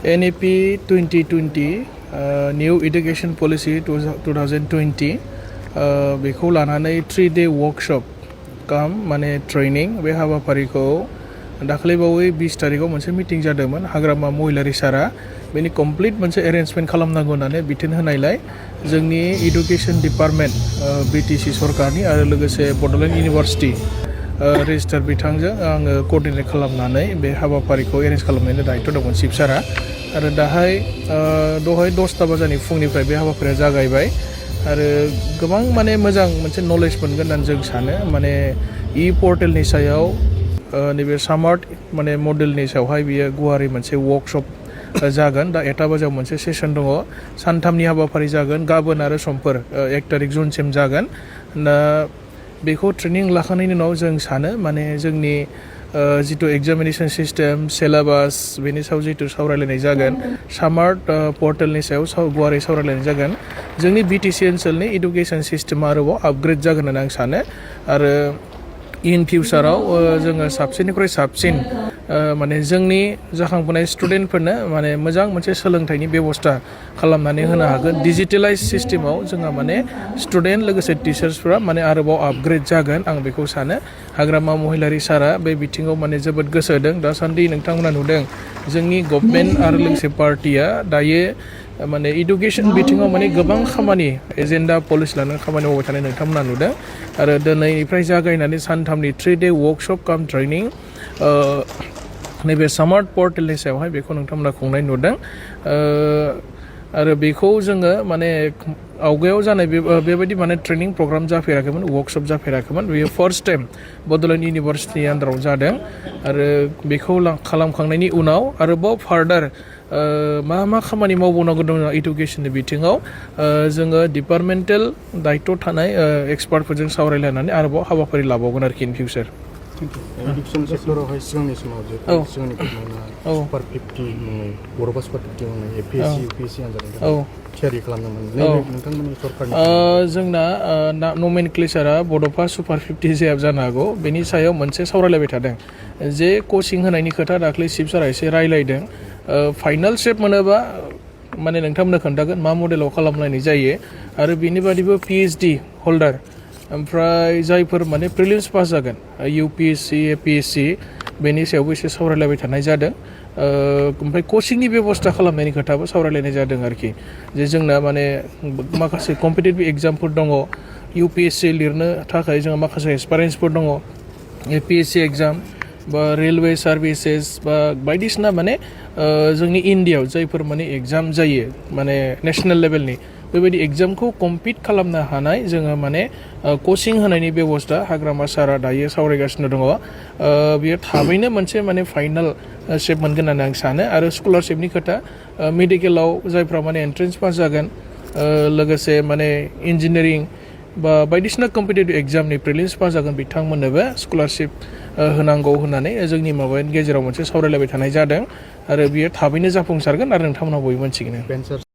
NEP-2020 New Education Policy 2020 बेखौ लानानै 3-day workshop माने ट्रेनिंग बे हाबाफारिखौ दाख्लैबावै 20 तारिखाव मोनसे मिटिं जादोंमोन हाग्रामा महिलारि सारा बेनि कमप्लिट मोनसे एरेन्जमेन्ट खालामनांगौ होननानै बिथोन होनायलाय जोंनि एडुकेशन डिपार्टमेन्ट BTC सरकारनि आरो लोगोसे बड'ल इउनिभार्सिटि रेजिस्टार बिथांजों आङो कोअर्डिनेट खालामनानै बे हाबाफारिखौ एरेन्ज खालामनायनि दायित्व दंमोन चिफ सारा आरो दहाय 10 बाजानि फुंनिफ्राय बे हाबाफारिया जागायबाय आरो गोबां माने मोजां मोनसे नलेज मोनगोन होननानै जों सानो माने पोर्टेलनि सायाव नैबे सामार्ट माने मडेलनि सायावहाय बियो गुवारै मोनसे वर्कशप जागोन दा 1 बाजियाव मोनसे सेसन दङ सानथामनि हाबाफारि जागोन गाबोन आरो समफोर 1 तारिख जुनसिम जागोन दा बेखौ ट्रेनिं लाखांनायनि उनाव जों सानो माने जोंनि जितु एग्जामिनेशन सिस्टेम सिलेबास बेनि सायाव जितु सावरायलायनाय जागोन सामार्ट पर्टेलनि सायाव गुवारै सावरायलायनाय जागोन जोंनि BTC ओनसोलनि एडुकेशन सिस्टेमा आरोबाव आपग्रेड जागोन होननानै आं सानो आरो इन फिउचाराव जोङो साबसिननिख्रुइ साबसिन माने जोंनि जाखांफुनाय स्टुडेन्टफोरनो माने मोजां मोनसे सोलोंथाइनि बेबस्था खालामनानै होनो हागोन डिजिटेलाइज सिस्टेमाव जोंहा माने स्टुडेन्ट लोगोसे टिचार्सफोरा माने आरोबाव आपग्रेड जागोन आं बेखौ सानो हाग्रामा महिलारि सारा बे बिथिङाव माने जोबोद गोसो होदों दासान्दि नोंथांमोना नुदों जोंनि गभर्नमेन्ट आरो लोगोसे पार्टिया दायो माने एडुकेशन बिथिङाव माने गोबां खामानि एजेन्डा पलिसि लानानै खामानि मावबाय थानाय नोंथांमोना नुदों आरो दिनैनिफ्राय जागायनानै सानथामनि 3-day वर्कशप ट्रेनिं नैबे सामार्ट पर्टेलनि सायावहाय बेखौ नोंथांमोना खुंनाय नुदों आरो बेखौ जोङो माने आवगायाव जानाय बेबायदि माने ट्रेनिं प्रग्राम जाफेराखैमोन वर्कशप जाफेराखैमोन बेयो फर्स्ट टाइम बड'ल इउनिभार्सिटिनि आन्दाराव जादों आरो बेखौ खालामखांनायनि उनाव आरोबाव फार्दार मा खामानि मावबावनांगौ दङ एडुकेशननि बिथिङाव जोङो डिपार्टमेन्टेल दायित्व थानाय एक्सपार्टफोरजों सावरायलायनानै आरोबाव हाबाफारि लाबावगोन आरोखि इन फिउचार एडुकेशन सेक्टरावहाय सिगांनि समाव जे सिगांनि सुपार 50 बर'फा सुपार 50 APSC UPSC आनजादनि थियारि खालामदोंमोन नोंथांमोननि सरकारनि जोंना नमेनक्लेचारा बड'फा सुपार 50 जायाब जानो हागौ बेनि सायाव मोनसे सावरायलायबाय थादों जे कचिं होनायनि खोथा दाख्लै चिफ सारा एसे रायलायदों फाइनाल स्टेप मोनोबा माने नोंथांमोननो खोन्थागोन मा मडेलाव खालामलायनाय जायो आरो बेनि बादिबो PhD हल्डार ओमफ्राय जायफोर माने प्रिलिम्स पास जागोन UPSC APSC बेनि सायावबो एसे सावरायलायबाय थानाय जादों ओमफ्राय कचिंनि बेबस्था खालामनायनि खोथाबो सावरायलायनाय जादों आरोखि जे जोंना माने माखासे कम्पिटिटिभ एग्जामफोर दङ UPSC लिरनो थाखाय जोंहा माखासे एक्सपिरियेन्सफोर दङ APSC एग्जाम बा रेलवे सार्भिसेस बा बायदिसिना माने जोंनि इन्डियायाव जायफोर माने एग्जाम जायो माने नेशनेल लेभेलनि बेबायदि एग्जामखौ कम्पिट खालामनो हानाय जोङो माने कचिं होनायनि बेबस्था हाग्रामा सारा दायो सावरायगासिनो दङ बियो थाबैनो मोनसे माने फाइनाल स्टेप मोनगोन होननानै आं सानो आरो स्कलारशिपनि खोथा मेडिकेलाव जायफ्रा माने एन्ट्रेन्स पास जागोन लोगोसे माने इन्जिनियारिं बा बायदिसिना कम्पिटिटिभ एग्जामनि प्रिलिम्स पास जागोन बिथांमोननोबो स्कलारशिप होनांगौ होननानै जोंनि माबानि गेजेराव मोनसे सावरायलायबाय थानाय जादों आरो बियो थाबैनो जाफुंसारगोन आरो नोंथांमोना बयबो मोनथिगोन